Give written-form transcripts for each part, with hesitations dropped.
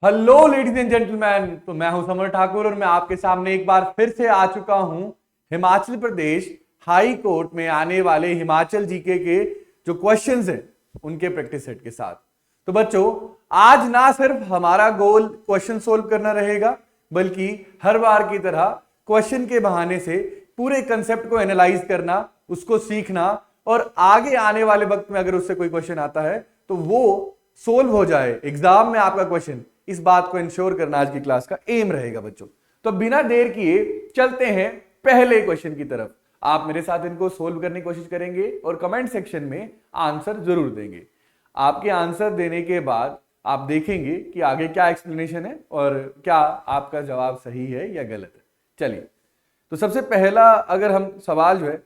Hello ladies and gentleman, तो मैं हूं समर ठाकुर और मैं आपके सामने एक बार फिर से आ चुका हूं हिमाचल प्रदेश हाई कोर्ट में आने वाले हिमाचल जीके के जो क्वेश्चंस हैं उनके प्रैक्टिस सेट के साथ। तो बच्चों, आज ना सिर्फ हमारा गोल क्वेश्चन सोल्व करना रहेगा, बल्कि हर बार की तरह क्वेश्चन के बहाने से पूरे कंसेप्ट को एनालाइज करना, उसको सीखना और आगे आने वाले वक्त में अगर उससे कोई क्वेश्चन आता है तो वो सोल्व हो जाए एग्जाम में आपका क्वेश्चन। इस बात को इंश्योर करना आज की क्लास का एम रहेगा बच्चों। तो बिना देर किए चलते हैं पहले क्वेश्चन की तरफ। आप मेरे साथ इनको सोल्व करने की कोशिश करेंगे और कमेंट सेक्शन में आंसर जरूर देंगे। आपके आंसर देने के बाद आप देखेंगे कि आगे क्या एक्सप्लेनेशन है और क्या आपका जवाब सही है या गलत है। चलिए, तो सबसे पहला अगर हम सवाल जो है,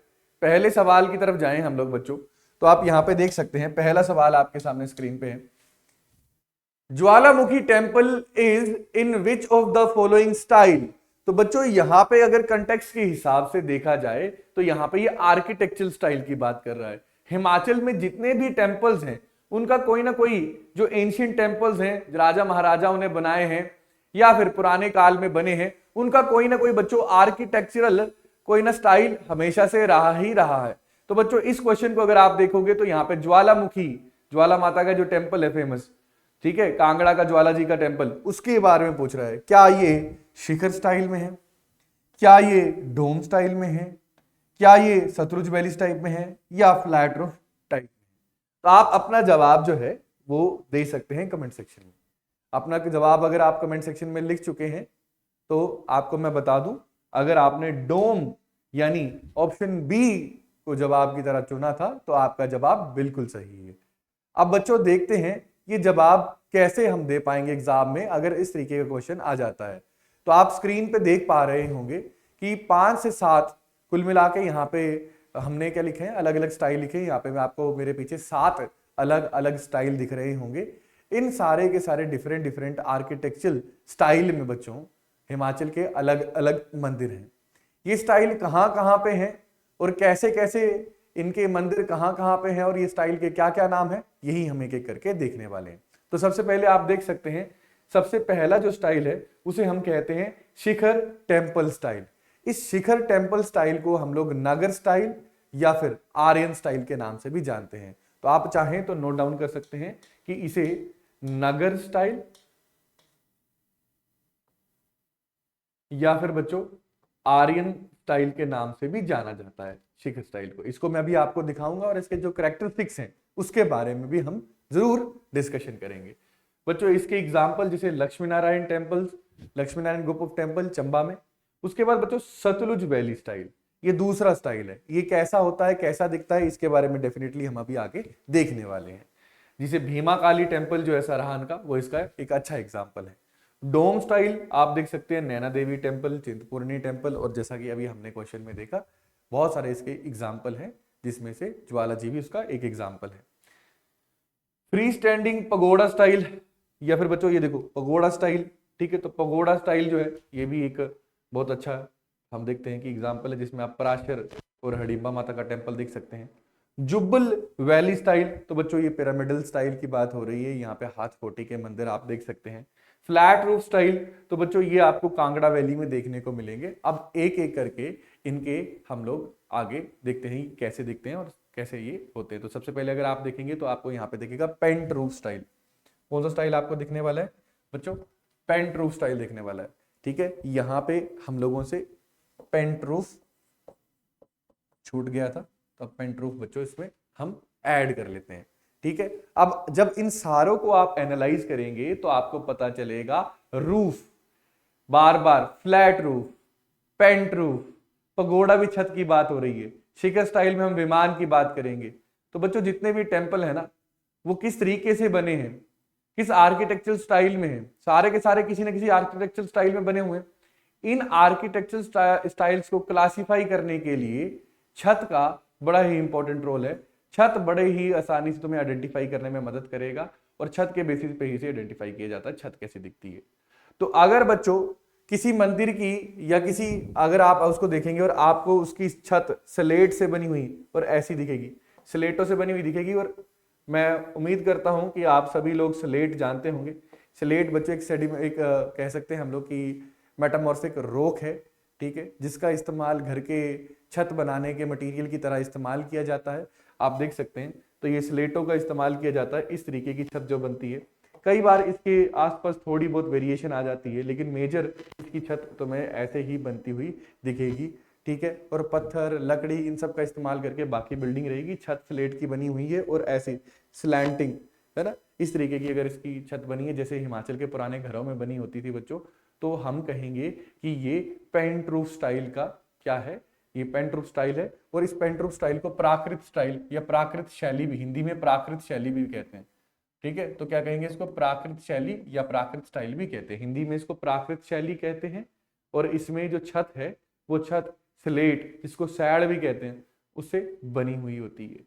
पहले सवाल की तरफ जाएं हम लोग बच्चों, तो आप यहां पे देख सकते हैं पहला सवाल आपके सामने स्क्रीन पे है। ज्वालामुखी temple is in which of the following style. तो बच्चों यहां पे अगर कंटेक्स्ट के हिसाब से देखा जाए तो यहां पे ये आर्किटेक्चरल स्टाइल की बात कर रहा है। हिमाचल में जितने भी टेम्पल्स हैं उनका कोई ना कोई जो एंशियंट टेम्पल्स हैं, राजा महाराजाओं ने बनाए हैं या फिर पुराने काल में बने हैं, उनका कोई ना कोई बच्चों आर्किटेक्चरल कोई ना स्टाइल हमेशा से रहा ही रहा है। तो बच्चों इस क्वेश्चन को अगर आप देखोगे तो यहाँ पे ज्वालामुखी, ज्वाला माता का जो टेम्पल है फेमस, ठीक है, कांगड़ा का ज्वाला जी का टेम्पल, उसके बारे में पूछ रहा है। क्या ये शिखर स्टाइल में है, क्या ये डोम स्टाइल में है, क्या ये सतलुज वैली टाइप में है या फ्लैट रूफ टाइप में। तो आप अपना जवाब जो है वो दे सकते हैं कमेंट सेक्शन में। अपना जवाब अगर आप कमेंट सेक्शन में लिख चुके हैं तो आपको मैं बता दूं, अगर आपने डोम यानी ऑप्शन बी को जवाब की तरह चुना था तो आपका जवाब बिल्कुल सही है। अब बच्चों देखते हैं ये जवाब कैसे हम दे पाएंगे एग्जाम में अगर इस तरीके का क्वेश्चन आ जाता है। तो आप स्क्रीन पे देख पा रहे होंगे कि 5 से 7 कुल मिला के यहाँ पे हमने क्या लिखे हैं, अलग अलग स्टाइल लिखे हैं। यहाँ पे मैं आपको मेरे पीछे 7 अलग अलग स्टाइल दिख रहे होंगे। इन सारे के सारे डिफरेंट डिफरेंट आर्किटेक्चरल स्टाइल में बच्चों हिमाचल के अलग अलग मंदिर हैं। ये स्टाइल कहाँ कहाँ पे हैं और कैसे कैसे इनके मंदिर कहाँ कहाँ पे हैं और ये स्टाइल के क्या क्या नाम है, यही हम एक एक करके देखने वाले हैं। तो सबसे पहले आप देख सकते हैं, सबसे पहला जो स्टाइल है उसे हम कहते हैं शिखर टेम्पल स्टाइल। इस शिखर टेम्पल स्टाइल को हम लोग नगर स्टाइल या फिर आर्यन स्टाइल के नाम से भी जानते हैं। तो आप चाहें तो नोट डाउन कर सकते हैं कि इसे नगर स्टाइल या फिर बच्चों आर्यन स्टाइल के नाम से भी जाना जाता है शिखर स्टाइल को। इसको मैं अभी आपको दिखाऊंगा और इसके जो कैरेक्टरिस्टिक्स हैं उसके बारे में भी हम जरूर डिस्कशन करेंगे। बच्चों इसके एग्जांपल जैसे Lakshmi Narayan temples, Lakshmi Narayan group of temple Chamba में। उसके बाद बच्चों सतलुज वैली स्टाइल, ये दूसरा स्टाइल है। ये कैसा होता है, कैसा दिखता है, इसके बारे में डेफिनेटली हम अभी आगे देखने वाले हैं। जिसे भीमा काली टेम्पल जो है सराहन का, वो इसका एक अच्छा एग्जाम्पल है। डोम स्टाइल आप देख सकते हैं नैना देवी टेम्पल, चिंतपूर्णी टेम्पल, और जैसा कि अभी हमने क्वेश्चन में देखा बहुत सारे इसके एग्जाम्पल हैं जिसमें से ज्वाला जी भी उसका एक एग्जाम्पल है। फ्री स्टैंडिंग पगोड़ा स्टाइल या फिर बच्चों ये देखो पगोड़ा स्टाइल, ठीक है। तो पगोड़ा स्टाइल जो है ये भी एक बहुत अच्छा हम देखते हैं कि एग्जाम्पल है, जिसमें आप पराशर और हडिम्बा माता का टेम्पल देख सकते हैं। जुब्बल वैली स्टाइल, तो बच्चों ये पिरामिडल स्टाइल की बात हो रही है, यहाँ पे हाथ कोटी के मंदिर आप देख सकते हैं। फ्लैट रूफ स्टाइल, तो बच्चों ये आपको कांगड़ा वैली में देखने को मिलेंगे। अब एक एक करके इनके हम लोग आगे देखते हैं कैसे दिखते हैं और कैसे ये होते हैं। तो सबसे पहले अगर आप देखेंगे तो आपको यहाँ पे दिखेगा पेंट रूफ स्टाइल। कौन सा स्टाइल आपको दिखने वाला है बच्चों? पेंट रूफ स्टाइल दिखने वाला है, ठीक है। यहाँ पे हम लोगों से पेंट रूफ छूट गया था, तो अब पेंट रूफ बच्चों इसमें हम ऐड कर लेते हैं, ठीक है। अब जब इन सारों को आप एनालाइज करेंगे तो आपको पता चलेगा रूफ, बार बार flat roof, pent roof, pagoda भी छत की बात हो रही है, शिखर स्टाइल में हम विमान की बात करेंगे। तो बच्चों जितने भी टेम्पल है ना वो किस तरीके से बने हैं, किस आर्किटेक्चरल स्टाइल में है, सारे के सारे किसी न किसी आर्किटेक्चरल स्टाइल में बने हुए हैं। इन आर्किटेक्चरल स्टाइल्स को क्लासिफाई करने के लिए छत का बड़ा ही इंपॉर्टेंट रोल है। छत बड़े ही आसानी से तुम्हें आइडेंटिफाई करने में मदद करेगा और छत के बेसिस पे ही से आइडेंटिफाई किया जाता है छत कैसे दिखती है। तो अगर बच्चों किसी मंदिर की या किसी अगर आप उसको देखेंगे और आपको उसकी छत स्लेट से बनी हुई और ऐसी दिखेगी, स्लेटों से बनी हुई दिखेगी, और मैं उम्मीद करता हूं कि आप सभी लोग स्लेट जानते होंगे। स्लेट बच्चों एक कह सकते हैं हम लोग कि मेटामॉर्फिक रॉक है, ठीक है, जिसका इस्तेमाल घर के छत बनाने के मटेरियल की तरह इस्तेमाल किया जाता है। आप देख सकते हैं तो ये स्लेटों का इस्तेमाल किया जाता है इस तरीके की छत जो बनती है। कई बार इसके आसपास थोड़ी बहुत वेरिएशन आ जाती है, लेकिन मेजर इसकी छत तुम्हें ऐसे ही बनती हुई दिखेगी, ठीक है। और पत्थर, लकड़ी, इन सब का इस्तेमाल करके बाकी बिल्डिंग रहेगी। छत स्लेट की बनी हुई है और ऐसी स्लैंटिंग, है ना, इस तरीके की अगर इसकी छत बनी है जैसे हिमाचल के पुराने घरों में बनी होती थी बच्चों, तो हम कहेंगे कि ये पेंट रूफ स्टाइल का क्या है, ये पेंट रूफ स्टाइल है। और इस पेंट रूफ स्टाइल को प्राकृत स्टाइल या प्राकृत शैली भी, हिंदी में प्राकृत शैली भी कहते हैं, ठीक है। तो क्या कहेंगे इसको, प्राकृत शैली या प्राकृत स्टाइल भी कहते हैं, हिंदी में इसको प्राकृत शैली कहते हैं। और इसमें जो छत है वो छत स्लेट, जिसको सैड भी कहते हैं, उससे बनी हुई होती है,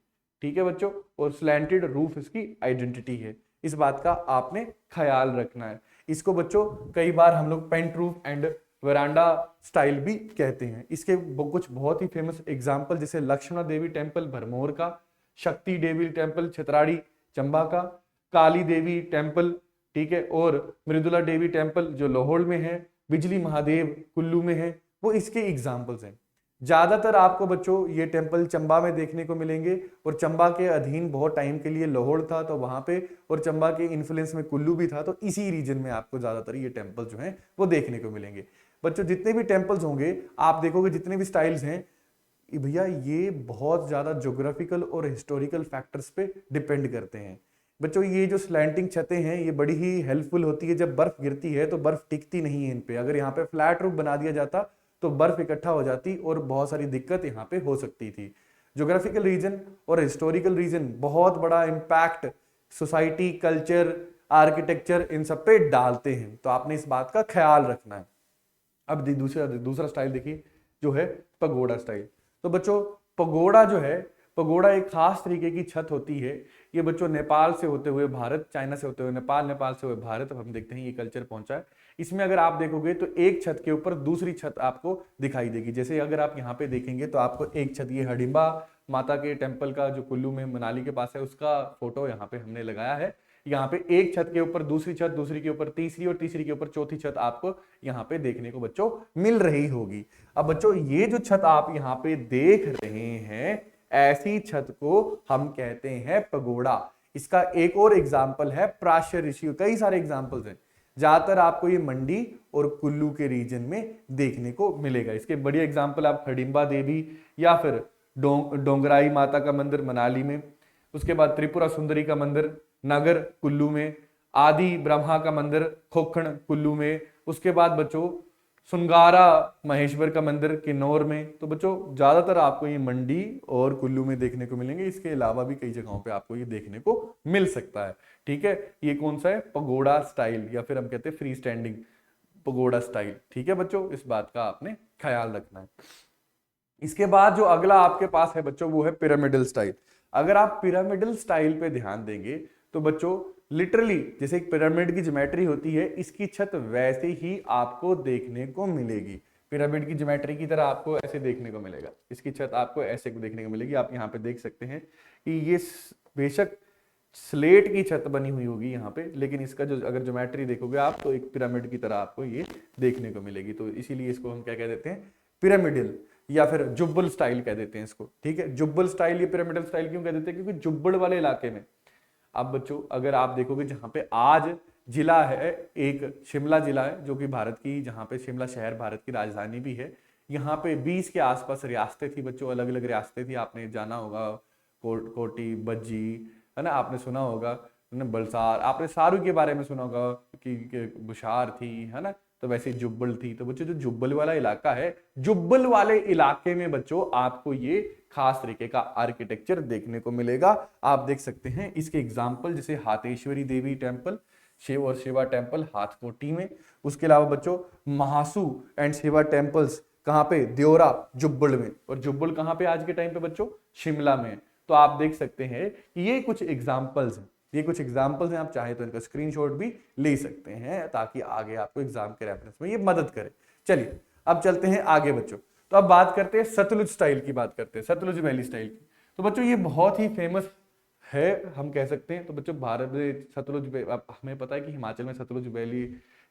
ठीक है बच्चों। और स्लैंटेड रूफ इसकी आइडेंटिटी है, इस बात का आपने ख्याल रखना है। इसको बच्चों कई बार हम लोग pent roof and veranda style भी कहते हैं। इसके कुछ बहुत ही फेमस एग्जाम्पल जैसे लक्ष्मणा देवी टेम्पल भरमौर का, शक्ति देवी टेम्पल छतराड़ी चंबा का, काली देवी टेम्पल, ठीक है, और मृदुला देवी टेम्पल जो लाहौर में है, बिजली महादेव कुल्लू में है, वो इसके एग्जाम्पल्स हैं। ज्यादातर आपको बच्चों ये टेम्पल चंबा में देखने को मिलेंगे, और चंबा के अधीन बहुत टाइम के लिए लाहौर था तो वहां पे, और चंबा के इन्फ्लुएंस में कुल्लू भी था, तो इसी रीजन में आपको ज्यादातर ये टेम्पल जो हैं वो देखने को मिलेंगे। बच्चों जितने भी टेम्पल्स होंगे आप देखोगे, जितने भी स्टाइल्स हैं भैया, ये बहुत ज्यादा ज्योग्राफिकल और हिस्टोरिकल फैक्टर्स पे डिपेंड करते हैं। बच्चों ये जो स्लैंटिंग छतें हैं ये बड़ी ही हेल्पफुल होती है। जब बर्फ गिरती है तो बर्फ टिकती नहीं है इन पे। अगर यहाँ पे फ्लैट रूफ बना दिया जाता तो बर्फ इकट्ठा हो जाती और बहुत सारी दिक्कत यहाँ पे हो सकती थी। ज्योग्राफिकल रीजन और हिस्टोरिकल रीजन बहुत बड़ा इम्पैक्ट सोसाइटी, कल्चर, आर्किटेक्चर इन सब पे डालते हैं, तो आपने इस बात का ख्याल रखना है। अब दूसरा स्टाइल देखिए जो है पगोड़ा स्टाइल। तो बच्चों पगोड़ा जो है, पगोड़ा एक खास तरीके की छत होती है। ये बच्चों नेपाल से होते हुए भारत, चाइना से होते हुए नेपाल, नेपाल से हुए भारत, अब हम देखते हैं ये कल्चर पहुंचा है। इसमें अगर आप देखोगे तो एक छत के ऊपर दूसरी छत आपको दिखाई देगी। जैसे अगर आप यहाँ पे देखेंगे तो आपको एक छत, ये हडिम्बा माता के टेम्पल का जो कुल्लू में मनाली के पास है, उसका फोटो यहाँ पे हमने लगाया है। यहाँ पे एक छत के ऊपर दूसरी छत, दूसरी के ऊपर तीसरी, और तीसरी के ऊपर चौथी छत आपको यहाँ पे देखने को बच्चों मिल रही होगी। अब बच्चों ये जो छत आप यहाँ पे देख रहे हैं, ऐसी छत को हम कहते हैं पगोड़ा। इसका एक और एग्जाम्पल है प्राश्य ऋषि, कई सारे एग्जाम्पल्स हैं, ज्यादातर आपको ये मंडी और कुल्लू के रीजन में देखने को मिलेगा। इसके बढ़िया एग्जाम्पल आप हडिम्बा देवी या फिर डोंगराई माता का मंदिर मनाली में, उसके बाद त्रिपुरा सुंदरी का मंदिर नगर कुल्लू में, आदि ब्रह्मा का मंदिर खोखण कुल्लू में, उसके बाद बच्चों सुनगारा महेश्वर का मंदिर किन्नौर में। तो बच्चों ज्यादातर आपको ये मंडी और कुल्लू में देखने को मिलेंगे। इसके अलावा भी कई जगहों पे आपको ये देखने को मिल सकता है, ठीक है। ये कौन सा है, पगोड़ा स्टाइल, या फिर हम कहते हैं फ्री स्टैंडिंग पगोड़ा स्टाइल, ठीक है बच्चों, इस बात का आपने ख्याल रखना है। इसके बाद जो अगला आपके पास है बच्चों वो है पिरामिडल स्टाइल। अगर आप पिरामिडल स्टाइल पे ध्यान देंगे तो बच्चों लिटरली जैसे एक पिरामिड की ज्योमेट्री होती है, इसकी छत वैसे ही आपको देखने को मिलेगी। पिरामिड की ज्योमेट्री की तरह आपको ऐसे देखने को मिलेगा, इसकी छत आपको ऐसे देखने को मिलेगी। आप यहाँ पे देख सकते हैं कि ये बेशक स्लेट की छत बनी हुई होगी यहाँ पे, लेकिन इसका जो अगर ज्योमेट्री देखोगे आप तो एक पिरामिड की तरह आपको ये देखने को मिलेगी। तो इसीलिए इसको हम क्या कह देते हैं, पिरामिडल या फिर जुब्बल स्टाइल कह देते हैं इसको, ठीक है। जुब्बल स्टाइल या पिरामिडल स्टाइल क्यों कह देते हैं, क्योंकि जुब्बल वाले इलाके में अब बच्चों अगर आप देखोगे जहां पे आज जिला है, एक शिमला जिला है जो कि भारत की, जहां पे शिमला शहर भारत की राजधानी भी है, यहाँ पे 20 के आसपास रियासतें थी बच्चों, अलग अलग रियासतें थी। आपने जाना होगा कोटी, बज्जी, है ना, आपने सुना होगा बलसार, आपने सारू के बारे में सुना होगा कि बुशार थी, है ना, तो वैसे जुब्बल थी। तो बच्चों जो जुब्बल वाला इलाका है, जुब्बल वाले इलाके में बच्चों आपको ये खास तरीके का आर्किटेक्चर देखने को मिलेगा। आप देख सकते हैं इसके एग्जाम्पल जैसे हाथेश्वरी देवी टेम्पल, शिव और शिवा टेम्पल हाथकोटी में। उसके अलावा बच्चों महासू एंड शिवा टेम्पल्स कहाँ पे, देवरा जुब्बल में। और जुब्बल कहाँ पे आज के टाइम पे बच्चों, शिमला में। तो आप देख सकते हैं कि ये कुछ एग्जाम्पल्स हैं, ये कुछ एग्जाम्पल्स हैं। आप चाहे तो इनका स्क्रीनशॉट भी ले सकते हैं ताकि आगे आपको एग्जाम के रेफरेंस में ये मदद करे। चलिए अब चलते हैं आगे बच्चों। तो अब बात करते हैं सतलुज स्टाइल की, बात करते हैं सतलुज वैली स्टाइल की। तो बच्चों ये बहुत ही फेमस है, हम कह सकते हैं। तो बच्चों भारत में हमें पता है कि हिमाचल में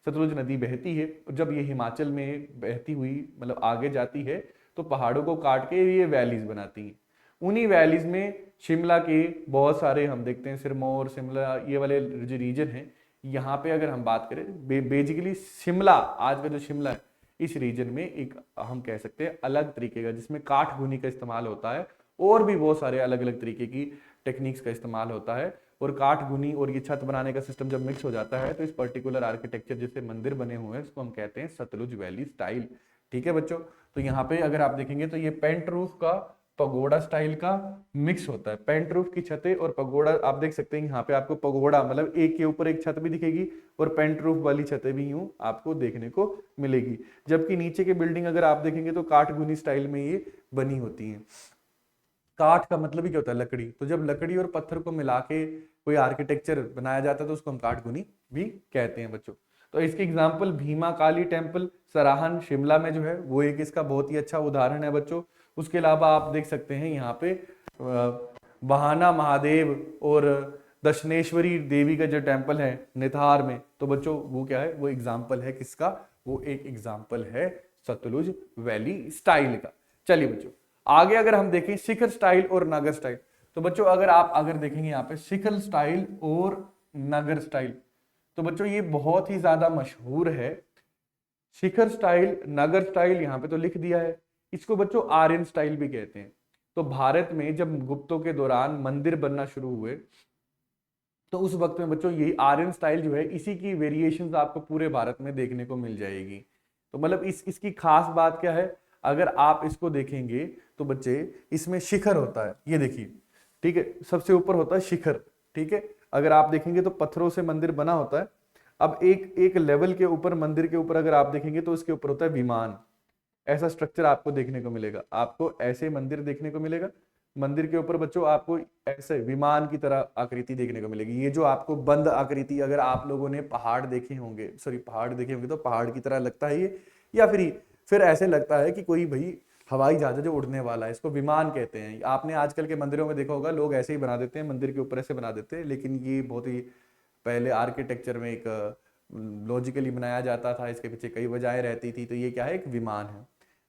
सतलुज नदी बहती है, और जब ये हिमाचल में बहती हुई मतलब आगे जाती है तो पहाड़ों को काट के ये वैलीज बनाती हैं। उन्हीं वैलीज में शिमला के बहुत सारे हम देखते हैं, सिरमौर, शिमला, ये वाले जो रीजन है, यहाँ पे अगर हम बात करें बेसिकली शिमला, आज का जो शिमला है, इस रीजन में एक हम कह सकते हैं अलग तरीके का, जिसमें काठ घुनी का इस्तेमाल होता है, और भी बहुत सारे अलग अलग तरीके की टेक्निक्स का इस्तेमाल होता है। और काठ गुनी और ये छत बनाने का सिस्टम जब मिक्स हो जाता है तो इस पर्टिकुलर आर्किटेक्चर जैसे मंदिर बने हुए हैं, इसको हम कहते हैं सतलुज वैली स्टाइल। ठीक है बच्चों, तो यहाँ पे अगर आप देखेंगे तो ये पेंट रूफ का पगोडा स्टाइल का मिक्स होता है। पेंट रूफ की छतें और पगोडा, आप देख सकते हैं यहाँ पे आपको पगोडा मतलब एक के ऊपर एक छत भी दिखेगी, और पेंट रूफ वाली छतें भी यूं आपको देखने को मिलेगी। जबकि नीचे की बिल्डिंग अगर आप देखेंगे तो काठ गुनी स्टाइल में ये बनी होती है। काठ का मतलब ही क्या होता है? लकड़ी। तो जब लकड़ी और पत्थर को मिला के कोई आर्किटेक्चर बनाया जाता है तो उसको हम काठ गुनी भी कहते हैं बच्चों। तो इसकी एग्जांपल भीमा काली टेम्पल सराहन शिमला में जो है वो एक इसका बहुत ही अच्छा उदाहरण है बच्चों। उसके अलावा आप देख सकते हैं यहाँ पे बहाना महादेव और दक्षिणेश्वरी देवी का जो टेम्पल है निथार में, तो बच्चों वो क्या है? वो एग्जाम्पल है किसका? वो एक एग्जाम्पल है सतलुज वैली स्टाइल का। चलिए बच्चों आगे अगर हम देखें शिखर स्टाइल और नगर स्टाइल, तो बच्चों अगर देखेंगे यहाँ पे शिखर स्टाइल और नगर स्टाइल, तो बच्चों ये बहुत ही ज्यादा मशहूर है। शिखर स्टाइल, नगर स्टाइल यहाँ पे तो लिख दिया है। इसको बच्चों आर्यन स्टाइल भी कहते हैं। तो भारत में जब गुप्तों के दौरान मंदिर बनना शुरू हुए तो उस वक्त में बच्चों यही आर्यन स्टाइल जो है, इसी की वेरिएशंस आपको पूरे भारत में देखने को मिल जाएगी। तो मतलब इसकी खास बात क्या है? अगर आप इसको देखेंगे तो बच्चे इसमें शिखर होता है, ये देखिए, ठीक है, सबसे ऊपर होता है शिखर। ठीक है, अगर आप देखेंगे तो पत्थरों से मंदिर बना होता है। अब एक एक लेवल के ऊपर, मंदिर के ऊपर अगर आप देखेंगे तो उसके ऊपर होता है विमान। ऐसा स्ट्रक्चर आपको देखने को मिलेगा, आपको ऐसे मंदिर देखने को मिलेगा। मंदिर के ऊपर बच्चों आपको ऐसे विमान की तरह आकृति देखने को मिलेगी। ये जो आपको बंद आकृति, अगर आप लोगों ने पहाड़ देखे होंगे, पहाड़ देखे होंगे तो पहाड़ की तरह लगता है ये, या फिर ऐसे लगता है कि कोई भाई हवाई जहाज जो उड़ने वाला है, इसको विमान कहते हैं। आपने आजकल के मंदिरों में देखा होगा, लोग ऐसे ही बना देते हैं, मंदिर के ऊपर ऐसे बना देते हैं, लेकिन ये बहुत ही पहले आर्किटेक्चर में एक लॉजिकली बनाया जाता था, इसके पीछे कई वजहें रहती थी। तो ये क्या है? एक विमान है।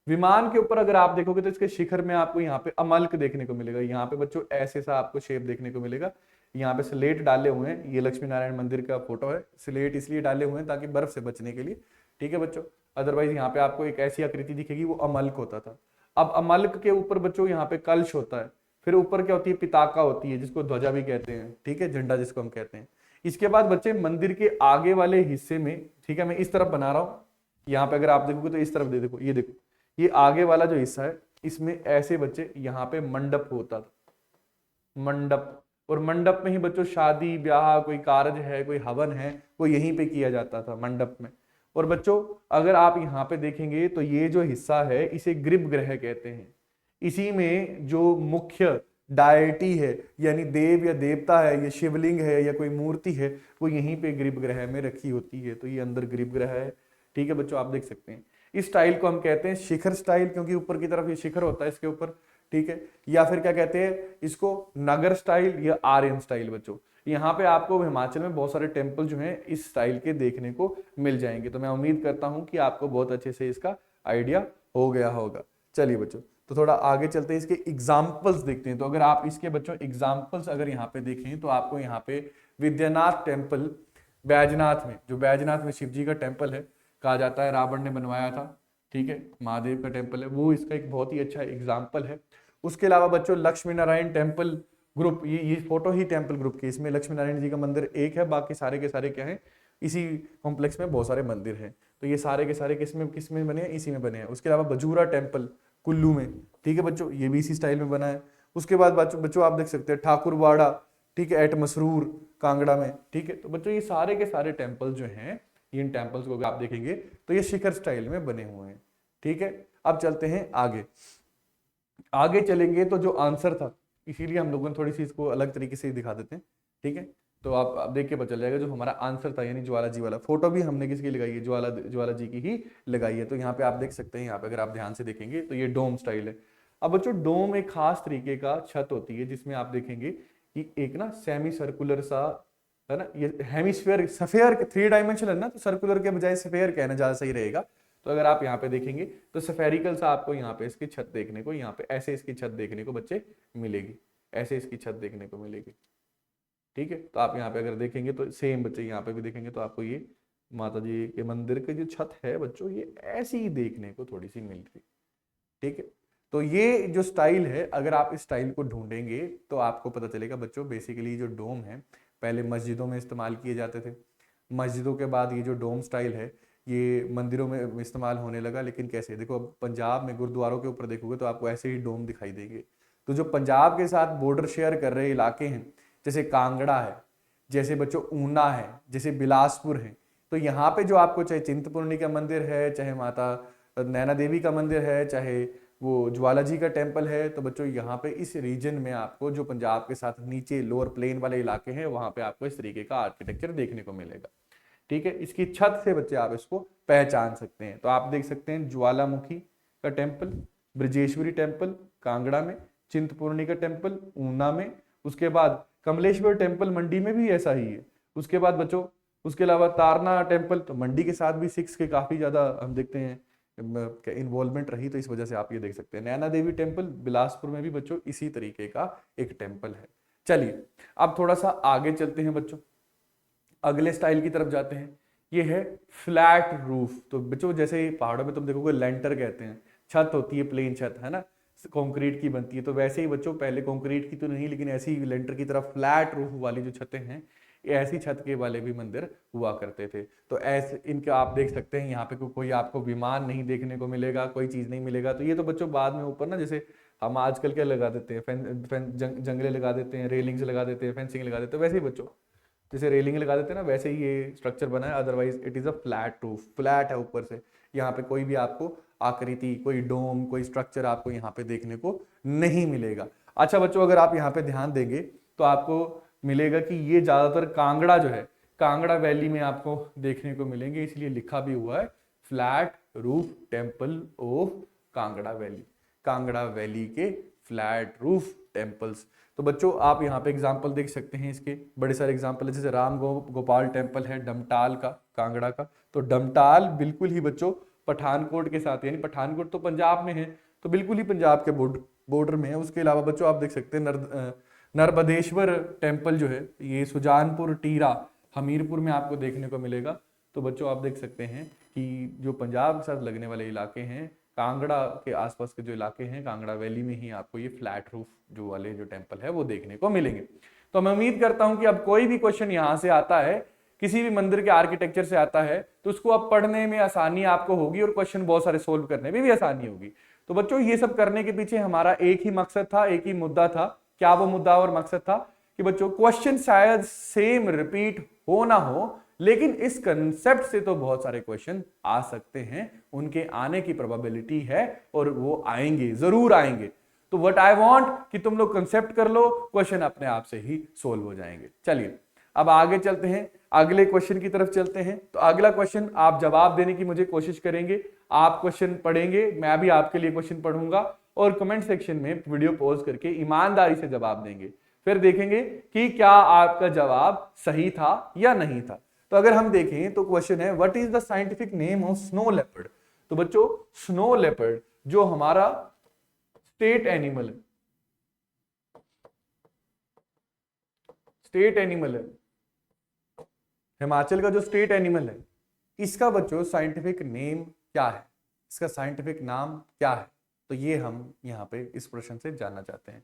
विमान के ऊपर अगर आप देखोगे तो इसके शिखर में आपको यहाँ पे अमल्क देखने को मिलेगा। यहाँ पे बच्चों ऐसे सा आपको शेप देखने को मिलेगा। यहाँ पे स्लेट डाले हुए हैं, ये लक्ष्मी नारायण मंदिर का फोटो है। स्लेट इसलिए डाले हुए हैं ताकि बर्फ से बचने के लिए, ठीक है बच्चों। अदरवाइज यहाँ पे आपको एक ऐसी आकृति दिखेगी, वो अमल्क होता था। अब अमल्क के ऊपर बच्चों यहाँ पे कलश होता है, फिर ऊपर क्या होती है? पिताका होती है, जिसको ध्वजा भी कहते हैं, ठीक है, झंडा जिसको हम कहते हैं। इसके बाद बच्चे मंदिर के आगे वाले हिस्से में, ठीक है, मैं इस तरफ बना रहा हूँ, यहाँ पे अगर आप देखोगे तो इस तरफ देखो, ये देखो, ये आगे वाला जो हिस्सा है, इसमें ऐसे बच्चे यहाँ पे मंडप होता था, मंडप। और मंडप में ही बच्चों शादी ब्याह, कोई कारज है, कोई हवन है, वो यहीं पे किया जाता था, मंडप में। और बच्चों अगर आप यहाँ पे देखेंगे तो ये जो हिस्सा है इसे गर्भगृह कहते हैं। इसी में जो मुख्य डायटी है, यानी देव या देवता है, या शिवलिंग है, या कोई मूर्ति है, वो यहीं पे गर्भगृह में रखी होती है। तो ये अंदर गर्भगृह है, ठीक है बच्चों, आप देख सकते हैं। इस स्टाइल को हम कहते हैं शिखर स्टाइल, क्योंकि ऊपर की तरफ ये शिखर होता है इसके ऊपर, ठीक है। या फिर क्या कहते हैं इसको? नगर स्टाइल या आर्यन स्टाइल बच्चों। यहाँ पे आपको हिमाचल में बहुत सारे टेम्पल जो हैं इस स्टाइल के देखने को मिल जाएंगे। तो मैं उम्मीद करता हूँ कि आपको बहुत अच्छे से इसका आइडिया हो गया होगा। चलिए बच्चों, तो थोड़ा आगे चलते हैं, इसके एग्जाम्पल्स देखते हैं। तो अगर आप इसके बच्चों एग्जाम्पल्स अगर यहाँ पे देखें तो आपको यहाँ पे विद्यानाथ टेम्पल बैजनाथ में, जो बैजनाथ में शिव जी का टेम्पल है, कहा जाता है रावण ने बनवाया था, ठीक है, महादेव का टेम्पल है, वो इसका एक बहुत ही अच्छा एग्जाम्पल है। उसके अलावा बच्चों लक्ष्मी नारायण टेम्पल ग्रुप, ये फोटो ही टेम्पल ग्रुप की, इसमें लक्ष्मी नारायण जी का मंदिर एक है, बाकी सारे के सारे क्या है? इसी कॉम्प्लेक्स में बहुत सारे मंदिर हैं। तो ये सारे के सारे किसमें बने हैं? इसी में बने हैं। उसके अलावा बजूरा टेम्पल कुल्लू में, ठीक है बच्चों, ये भी इसी स्टाइल में बना है। उसके बाद बच्चों आप देख सकते हैं ठाकुरवाड़ा, ठीक है, एट मसरूर कांगड़ा में, ठीक है। तो बच्चों ये सारे के सारे टेम्पल जो हैं, इन टेम्पल्स को आप देखेंगे तो ये शिखर स्टाइल में बने हुए हैं, ठीक है। अब चलते हैं आगे। आगे चलेंगे तो जो आंसर था, इसीलिए हम लोगों ने थोड़ी सी इसको अलग तरीके से दिखा देते हैं, ठीक है। तो आप देख के पता चल जाएगा, जो हमारा आंसर था यानी ज्वाला जी वाला, फोटो भी हमने किसकी लगाई है? ज्वाला जी की ही लगाई है। तो यहाँ पे आप देख सकते हैं, यहाँ पे अगर आप ध्यान से देखेंगे तो ये डोम स्टाइल है। अब बच्चों डोम एक खास तरीके का छत होती है, जिसमें आप देखेंगे कि एक ना सेमी सर्कुलर सा है ना, ये हेमिस्फीयर सफेयर 3 डायमेंशनल है ना, तो सर्कुलर के बजाय सफेयर कहना ज्यादा सही रहेगा। तो अगर आप यहाँ पे देखेंगे तो सफेरिकल सा आपको यहाँ पे इसकी छत देखने को, यहाँ पे ऐसे इसकी छत देखने को बच्चे मिलेगी, ऐसे इसकी छत देखने को मिलेगी। ठीक है, तो आप यहाँ पे अगर देखेंगे तो सेम बच्चे यहाँ पे भी देखेंगे तो आपको ये माता जी के मंदिर की जो छत है बच्चों, ये ऐसी ही देखने को थोड़ी सी मिल रही। ठीक है, तो ये जो स्टाइल है, अगर आप इस स्टाइल को ढूंढेंगे तो आपको पता चलेगा बच्चों, बेसिकली जो डोम है पहले मस्जिदों में इस्तेमाल किए जाते थे। मस्जिदों के बाद ये जो डोम स्टाइल है ये मंदिरों में इस्तेमाल होने लगा। लेकिन कैसे, देखो अब पंजाब में गुरुद्वारों के ऊपर देखोगे तो आपको ऐसे ही डोम दिखाई देंगे। तो जो पंजाब के साथ बॉर्डर शेयर कर रहे इलाके हैं, जैसे कांगड़ा है, जैसे बच्चों ऊना है, जैसे बिलासपुर है, तो यहाँ पे जो आपको चाहे चिंतपूर्णी का मंदिर है, चाहे माता नैना देवी का मंदिर है, चाहे वो ज्वाला जी का टेम्पल है, तो बच्चों यहाँ पे इस रीजन में आपको जो पंजाब के साथ नीचे लोअर प्लेन वाले इलाके हैं वहां पे आपको इस तरीके का आर्किटेक्चर देखने को मिलेगा। ठीक है, इसकी छत से बच्चे आप इसको पहचान सकते हैं। तो आप देख सकते हैं ज्वालामुखी का टेम्पल, ब्रजेश्वरी टेम्पल कांगड़ा में, चिंतपूर्णी का टेम्पल ऊना में, उसके बाद कमलेश्वर टेम्पल मंडी में भी ऐसा ही है। उसके बाद बच्चों उसके अलावा तारना टेम्पल, तो मंडी के साथ भी सिक्स के काफी ज्यादा हम देखते हैं इन्वॉल्वमेंट रही, तो इस वजह से आप ये देख सकते हैं। नैना देवी टेम्पल बिलासपुर में भी बच्चों इसी तरीके का एक टेम्पल है। चलिए अब थोड़ा सा आगे चलते हैं बच्चों, अगले स्टाइल की तरफ जाते हैं। ये है फ्लैट रूफ। तो बच्चों जैसे पहाड़ों में तुम देखोगे लेंटर कहते हैं, छत होती है प्लेन छत है ना, कंक्रीट की बनती है, तो वैसे ही बच्चों पहले कंक्रीट की तो नहीं लेकिन ऐसी लेंटर की तरफ फ्लैट रूफ वाली जो छतें हैं, ऐसी छत के वाले भी मंदिर हुआ करते थे। तो ऐसे इनका आप देख सकते हैं यहाँ पे कोई आपको विमान नहीं देखने को मिलेगा, कोई चीज नहीं मिलेगा। तो ये तो बच्चों बाद में ऊपर ना, जैसे हम आजकल क्या लगा देते हैं, जंगले लगा देते हैं, रेलिंग्स लगा देते हैं, फेंसिंग लगा देते हैं, वैसे ही बच्चों जैसे रेलिंग लगा देते हैं ना, वैसे ही ये स्ट्रक्चर बना है। Otherwise it is a flat roof, flat है ऊपर से, यहाँ पे कोई भी आपको आकृति, कोई डोम, कोई स्ट्रक्चर आपको यहाँ पे देखने को नहीं मिलेगा। अच्छा बच्चों अगर आप यहाँ पे ध्यान देंगे तो आपको मिलेगा कि ये ज्यादातर कांगड़ा जो है, कांगड़ा वैली में आपको देखने को मिलेंगे, इसलिए लिखा भी हुआ है flat roof temple of Kangra valley, Kangra valley के फ्लैट रूफ टेम्पल्स। तो बच्चों आप यहाँ पे एग्जाम्पल देख सकते हैं, इसके बड़े सारे एग्जाम्पल है, जैसे राम गोपाल टेम्पल है डमटाल का, कांगड़ा का। तो डमटाल बिल्कुल ही बच्चों पठानकोट के साथ, यानी पठानकोट तो पंजाब में है, तो बिल्कुल ही पंजाब के बॉर्डर में है। उसके अलावा बच्चों आप देख सकते हैं नर्मदेश्वर टेम्पल जो है ये सुजानपुर टीरा हमीरपुर में आपको देखने को मिलेगा। तो बच्चों आप देख सकते हैं कि जो पंजाब के साथ लगने वाले इलाके हैं, कांगड़ा के आसपास के जो इलाके हैं, कांगड़ा वैली में ही आपको ये फ्लैट रूफ जो वाले जो टेम्पल है वो देखने को मिलेंगे। तो मैं उम्मीद करता हूं कि अब कोई भी क्वेश्चन यहां से आता है, किसी भी मंदिर के आर्किटेक्चर से आता है, तो उसको अब पढ़ने में आसानी आपको होगी और क्वेश्चन बहुत सारे सोल्व करने में भी आसानी होगी। तो बच्चों ये सब करने के पीछे हमारा एक ही मकसद था, एक ही मुद्दा था। क्या वो मुद्दा और मकसद था? कि बच्चों क्वेश्चन शायद सेम रिपीट हो ना हो, लेकिन इस कंसेप्ट से तो बहुत सारे क्वेश्चन आ सकते हैं, उनके आने की प्रोबेबिलिटी है और वो आएंगे, जरूर आएंगे। तो व्हाट आई वांट कि तुम लोग कंसेप्ट कर लो, क्वेश्चन अपने आप से ही सोल्व हो जाएंगे। चलिए अब आगे चलते हैं, अगले क्वेश्चन की तरफ चलते हैं। तो अगला क्वेश्चन आप जवाब देने की मुझे कोशिश करेंगे, आप क्वेश्चन पढ़ेंगे, मैं भी आपके लिए क्वेश्चन पढ़ूंगा और कमेंट सेक्शन में वीडियो पॉज करके ईमानदारी से जवाब देंगे। फिर देखेंगे कि क्या आपका जवाब सही था या नहीं था। तो अगर हम देखें तो क्वेश्चन है what is the scientific name of snow leopard. तो बच्चों स्नो लेपर्ड जो हमारा स्टेट एनिमल है, स्टेट एनिमल है, हिमाचल का जो स्टेट एनिमल है, इसका बच्चों साइंटिफिक नेम क्या है, इसका साइंटिफिक नाम क्या है? तो ये हम यहाँ पे इस प्रश्न से जानना चाहते हैं।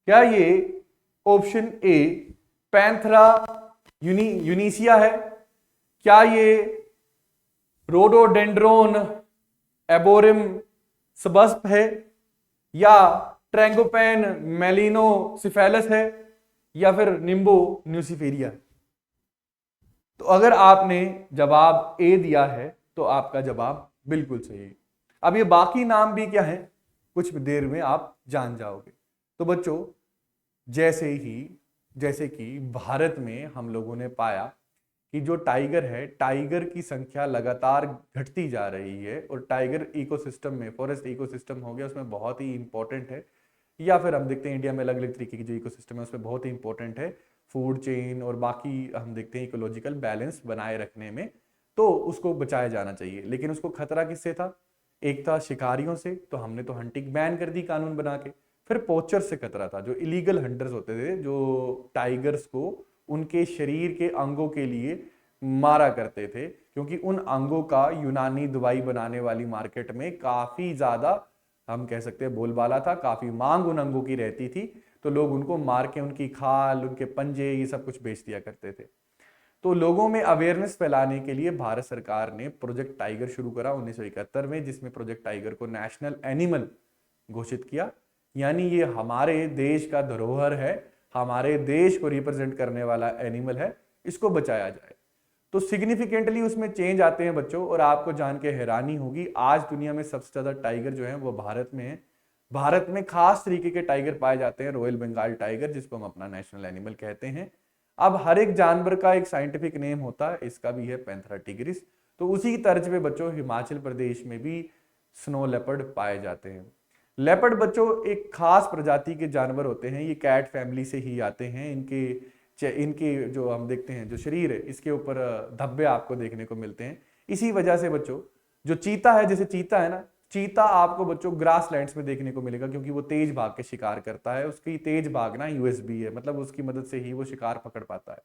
क्या ये ऑप्शन ए पैंथरा यूनिसिया है, क्या ये रोडोडेंड्रोन एबोरिम सबस्प है, या ट्रैंगोपैन मेलिनोसिफेलस है, या फिर निम्बो न्यूसिफेरिया? तो अगर आपने जवाब ए दिया है तो आपका जवाब बिल्कुल सही है। अब ये बाकी नाम भी क्या है कुछ देर में आप जान जाओगे। तो बच्चों जैसे कि भारत में हम लोगों ने पाया कि जो टाइगर है, टाइगर की संख्या लगातार घटती जा रही है और टाइगर इकोसिस्टम में, फॉरेस्ट इकोसिस्टम हो गया उसमें बहुत ही इंपॉर्टेंट है। या फिर हम देखते हैं इंडिया में अलग अलग तरीके की जो इकोसिस्टम है उसमें बहुत ही इंपॉर्टेंट है फूड चेन और बाकी हम देखते हैं इकोलॉजिकल बैलेंस बनाए रखने में, तो उसको बचाया जाना चाहिए। लेकिन उसको खतरा किससे था? एक था शिकारियों से, तो हमने तो हंटिंग बैन कर दी कानून बना के। फिर पोचर से खतरा था, जो इलीगल हंटर्स होते थे, जो टाइगर्स को उनके शरीर के अंगों के लिए मारा करते थे, क्योंकि उन अंगों का यूनानी दवाई बनाने वाली मार्केट में काफी ज्यादा हम कह सकते हैं बोलबाला था, काफी मांग उन अंगों की रहती थी, तो लोग उनको मार के उनकी खाल, उनके पंजे, ये सब कुछ बेच दिया करते थे। तो लोगों में अवेयरनेस फैलाने के लिए भारत सरकार ने प्रोजेक्ट टाइगर शुरू करा 1971 में, जिसमें प्रोजेक्ट टाइगर को नेशनल एनिमल घोषित किया, यानी ये हमारे देश का धरोहर है, हमारे देश को रिप्रेजेंट करने वाला एनिमल है, इसको बचाया जाए। तो सिग्निफिकेंटली उसमें चेंज आते हैं बच्चों, और आपको जान के हैरानी होगी, आज दुनिया में सबसे ज्यादा टाइगर जो है वो भारत में है। भारत में खास तरीके के टाइगर पाए जाते हैं, रॉयल बंगाल टाइगर, जिसको हम अपना नेशनल एनिमल कहते हैं। अब हर एक जानवर का एक साइंटिफिक नेम होता है, इसका भी है पैंथेरा टिग्रिस। तो उसी तर्ज पे बच्चों हिमाचल प्रदेश में भी स्नो लेपर्ड पाए जाते हैं। लेपर्ड बच्चों एक खास प्रजाति के जानवर होते हैं, ये कैट फैमिली से ही आते हैं। इनके जो हम देखते हैं जो शरीर है, इसके ऊपर धब्बे आपको देखने को मिलते हैं। इसी वजह से बच्चों जो चीता है, जैसे चीता है ना, चीता आपको बच्चों ग्रासलैंड्स में देखने को मिलेगा, क्योंकि वो तेज भाग के शिकार करता है, उसकी तेज भागना यूएसबी है, मतलब उसकी मदद से ही वो शिकार पकड़ पाता है।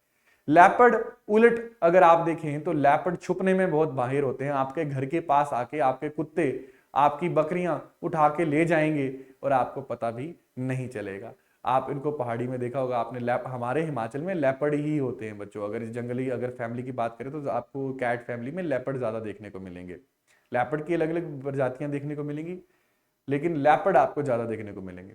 लेपर्ड उलट अगर आप देखें तो लेपर्ड छुपने में बहुत माहिर होते हैं, आपके घर के पास आके आपके कुत्ते, आपकी बकरियां उठा के ले जाएंगे और आपको पता भी नहीं चलेगा। आप इनको पहाड़ी में देखा होगा आपने, हमारे हिमाचल में लेपर्ड ही होते हैं बच्चों। अगर जंगली अगर फैमिली की बात करें तो आपको कैट फैमिली में लेपर्ड ज्यादा देखने को मिलेंगे। लेपर्ड की अलग अलग प्रजातियां देखने को मिलेंगी, लेकिन लेपर्ड आपको ज्यादा देखने को मिलेंगे।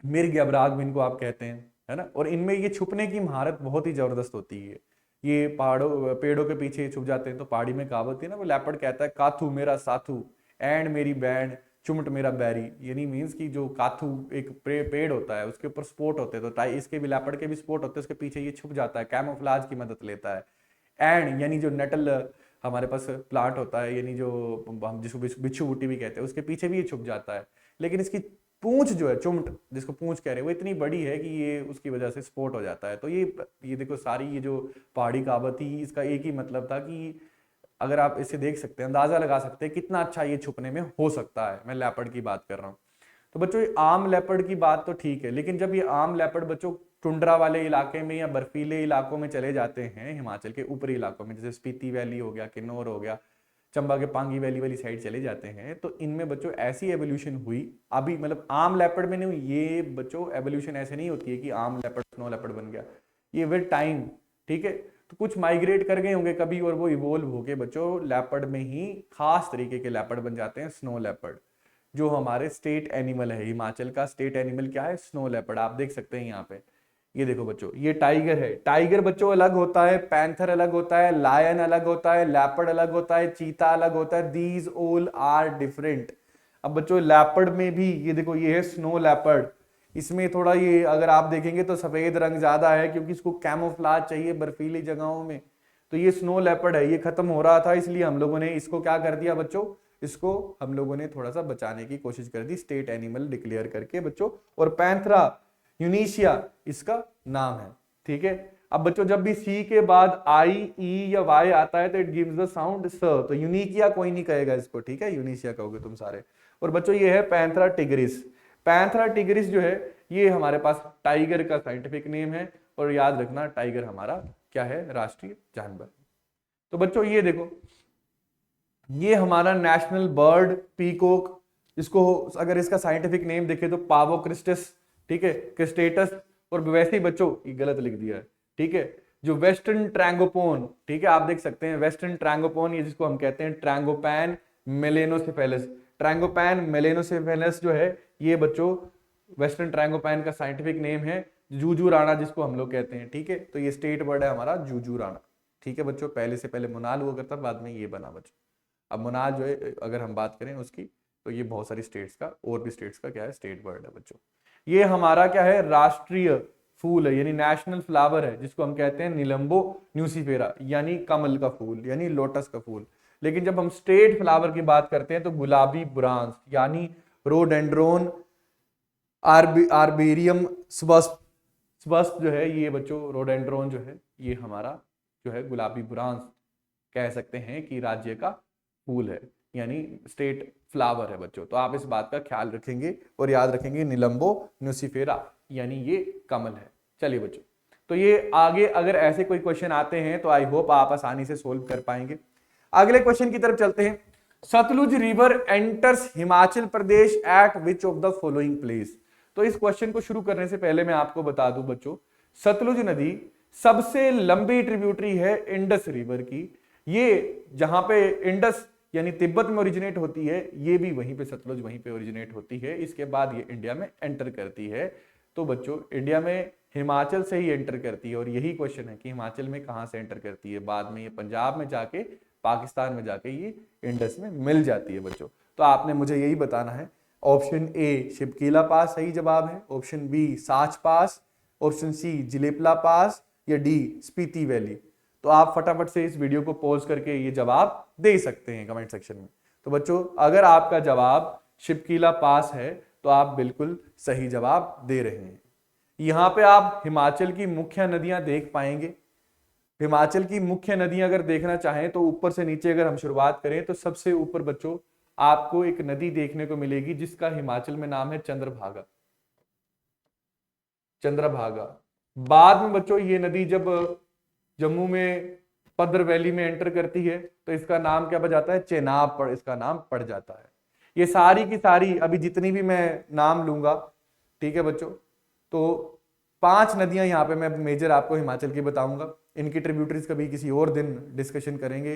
मिर्ग या बराग भी इनको आप कहते हैं, है ना। और इनमें ये छुपने की महारत बहुत ही जबरदस्त होती है। ये पहाड़ों पेड़ों के पीछे छुप जाते हैं। तो पहाड़ी में कहावत है ना, वो लेपर्ड कहता है काथू मेरा साथू एंड मेरी बैंड चुमट मेरा बैरी, यानी मीन्स कि जो काथू एक पेड़ होता है उसके ऊपर स्पोर्ट होते हैं, तो इसके भी लेपर्ड के भी स्पोर्ट होते हैं, उसके पीछे ये छुप जाता है, कैमोफ्लाज की मदद लेता है। एंड यानी जो नटल हमारे पास प्लांट होता है, यानी जो हम जिसको बिच्छू बूटी भी कहते हैं, उसके पीछे भी ये छुप जाता है। लेकिन इसकी पूंछ जो है, चुमट जिसको पूंछ कह रहे हैं, वो इतनी बड़ी है कि ये उसकी वजह से स्पोर्ट हो जाता है। तो ये देखो सारी ये जो पहाड़ी कहावत थी, इसका एक ही मतलब था कि अगर आप इसे देख सकते हैं, अंदाजा लगा सकते हैं कितना अच्छा ये छुपने में हो सकता है। मैं लेपर्ड की बात कर रहा हूँ। तो बच्चों ये आम लेपर्ड की बात तो ठीक है, लेकिन जब ये आम लेपर्ड बच्चों टुंड्रा वाले इलाके में या बर्फीले इलाकों में चले जाते हैं, हिमाचल के ऊपरी इलाकों में, जैसे स्पीति वैली हो गया, किन्नौर हो गया, चंबा के पांगी वैली वाली साइड चले जाते हैं, तो इनमें बच्चों ऐसी एवोल्यूशन हुई, अभी मतलब आम लेपर्ड में नहीं हुई। ये बच्चों एवोल्यूशन ऐसे नहीं होती है कि आम लेपर्ड स्नो लेपर्ड बन गया, ये विद टाइम, ठीक है। तो कुछ माइग्रेट कर गए होंगे कभी, और वो इवोल्व होके बच्चों लेपर्ड में ही खास तरीके के लेपर्ड बन जाते हैं, स्नो लेपर्ड। जो हमारे स्टेट एनिमल है, हिमाचल का स्टेट एनिमल क्या है? Snow leopard. आप देख सकते हैं यहाँ पे, ये देखो बच्चों, ये टाइगर है। टाइगर बच्चों अलग होता है, पैंथर अलग होता है, लायन अलग होता है, लेपर्ड अलग होता है, चीता अलग होता है। These all are different. अब बच्चों लेपर्ड में भी ये देखो, ये है स्नो लेपर्ड। इसमें थोड़ा ये अगर आप देखेंगे तो सफेद रंग ज्यादा है, क्योंकि इसको कैमोफ्लाज चाहिए बर्फीली जगहों में। तो ये स्नो लेपर्ड है, ये खत्म हो रहा था, इसलिए हम लोगों ने इसको क्या कर दिया बच्चों, इसको हम लोगों ने थोड़ा सा बचाने की कोशिश कर दी, स्टेट एनिमल डिक्लेयर करके बच्चों। और पैंथरा यूनिशिया इसका नाम है, ठीक है। अब बच्चों जब भी सी के बाद आई, ई या वाई आता है तो इट गिव्स द साउंड स, तो यूनिकिया कोई नहीं कहेगा इसको, ठीक है, यूनिशिया कहोगे तुम सारे। और बच्चों ये है पैंथरा टिग्रिस। पैंथरा टिग्रिस जो है ये हमारे पास टाइगर का साइंटिफिक नेम है, और याद रखना टाइगर हमारा क्या है? राष्ट्रीय जानवर। तो बच्चों ये देखो, ये हमारा नेशनल बर्ड पीकॉक, इसको अगर इसका साइंटिफिक नेम देखे तो पावोक्रिस्टस, ठीक है, क्रिस्टेटस। और वैसे ही बच्चों ये गलत लिख दिया है, ठीक है, जो वेस्टर्न ट्रैंगोपोन, ठीक है, आप देख सकते हैं वेस्टर्न ट्रैंगोपोन, ये जिसको हम कहते हैं ट्रैंगोपैन मेलेनोसेफेलस। ट्रैंगोपैन मेलेनोसेफेलस जो है ये बच्चों वेस्टर्न ट्रैंगोपैन का साइंटिफिक नेम है। जूजू राणा जिसको हम लोग कहते हैं, ठीक है, तो ये स्टेट बर्ड है हमारा जूजू राणा, ठीक है बच्चों। पहले से पहले मुनाल हुआ करता, बाद में ये बना बच्चों। अब मुनाल जो है अगर हम बात करें उसकी, तो ये बहुत सारी स्टेट्स का, और भी स्टेट्स का क्या है, स्टेट बर्ड है बच्चों। ये हमारा क्या है? राष्ट्रीय फूल है, यानी नेशनल फ्लावर है, जिसको हम कहते हैं निलंबो न्यूसीफेरा, यानी कमल का फूल, यानी लोटस का फूल। लेकिन जब हम स्टेट फ्लावर की बात करते हैं तो गुलाबी बुरांस, यानी रोडेंड्रोन आर्बेरियम स्वस्प जो है ये बच्चों, रोडेंड्रोन जो है ये हमारा जो है गुलाबी बुरांस कह सकते हैं कि राज्य का फूल है, यानी स्टेट फ्लावर है बच्चों। तो आप इस बात का ख्याल रखेंगे और याद रखेंगे निलंबो न्यूसिफेरा यानी ये कमल है। चलिए बच्चों, तो ये आगे अगर ऐसे कोई क्वेश्चन आते हैं तो आई होप आप आसानी से सोल्व कर पाएंगे। अगले क्वेश्चन की तरफ चलते हैं। Sutlej river enters Himachal Pradesh at which of the following place. तो इस क्वेश्चन को शुरू करने से पहले मैं आपको बता दूं बच्चों, सतलुज नदी सबसे लंबी ट्रिब्यूटरी है इंडस रिवर की। ये जहां पे इंडस यानी तिब्बत में ओरिजिनेट होती है, ये भी वहीं पे सतलुज वहीं पे ओरिजिनेट होती है। इसके बाद ये इंडिया में एंटर करती है। तो बच्चों इंडिया में हिमाचल से ही एंटर करती है, और यही क्वेश्चन है कि हिमाचल में कहां से एंटर करती है। बाद में ये पंजाब में जाके, पाकिस्तान में जाके ये इंडस में मिल जाती है बच्चों। तो आपने मुझे यही बताना है। ऑप्शन ए शिपकीला पास सही जवाब है, ऑप्शन बी साच पास, ऑप्शन सी जिलेपला पास, या डी स्पीति वैली। तो आप फटाफट से इस वीडियो को पॉज करके ये जवाब दे सकते हैं कमेंट सेक्शन में। तो बच्चों अगर आपका जवाब शिपकीला पास है तो आप बिल्कुल सही जवाब दे रहे हैं। यहां पे आप हिमाचल की मुख्य नदियां देख पाएंगे। हिमाचल की मुख्य नदियां अगर देखना चाहें तो ऊपर से नीचे अगर हम शुरुआत करें तो सबसे ऊपर बच्चों आपको एक नदी देखने को मिलेगी जिसका हिमाचल में नाम है चंद्रभागा। चंद्रभागा। बाद में बच्चों ये नदी जब जम्मू में पद्र वैली में एंटर करती है तो इसका नाम क्या बन जाता है, चेनाब पर इसका नाम पड़ जाता है। ये सारी की सारी अभी जितनी भी मैं नाम लूंगा, ठीक है बच्चों, तो 5 नदियां यहाँ पे मैं मेजर आपको हिमाचल की बताऊंगा। इनकी ट्रिब्यूटरीज कभी किसी और दिन डिस्कशन करेंगे,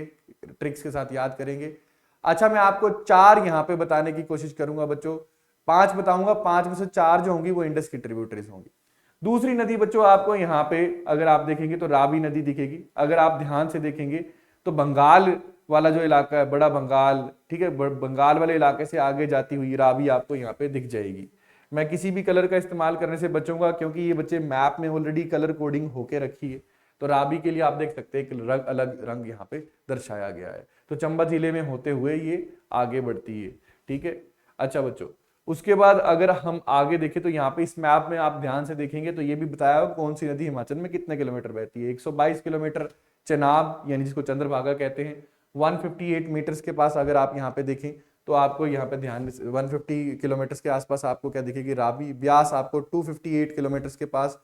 ट्रिक्स के साथ याद करेंगे। अच्छा, मैं आपको 4 यहाँ पे बताने की कोशिश करूंगा बच्चों। 5 बताऊंगा, 5 में से 4 जो होंगी वो इंडस की ट्रिब्यूटरीज होंगी। दूसरी नदी बच्चों आपको यहाँ पे अगर आप देखेंगे तो रावी नदी दिखेगी। अगर आप ध्यान से देखेंगे तो बंगाल वाला जो इलाका है, बड़ा बंगाल, ठीक है, बंगाल वाले इलाके से आगे जाती हुई रावी आपको यहाँ पे दिख जाएगी। मैं किसी भी कलर का इस्तेमाल करने से बचूंगा क्योंकि ये बच्चे मैप में ऑलरेडी कलर कोडिंग होके रखी है। तो रावी के लिए आप देख सकते हैं कि अलग रंग यहाँ पे दर्शाया गया है। तो चंबा जिले में होते हुए ये आगे बढ़ती है, ठीक है। अच्छा बच्चों, उसके बाद अगर हम आगे देखें तो यहाँ पे इस मैप में आप ध्यान से देखेंगे तो ये भी बताया होगा कौन सी नदी हिमाचल में कितने किलोमीटर बहती है। 122 किलोमीटर चेनाब यानी जिसको चंद्रभागा कहते हैं। 158 मीटर्स के पास अगर आप यहाँ पे देखें तो आपको यहाँ पे ध्यान 150 किलोमीटर के आसपास आपको क्या दिखेगी, रावी। ब्यास आपको 258 किलोमीटर के पास,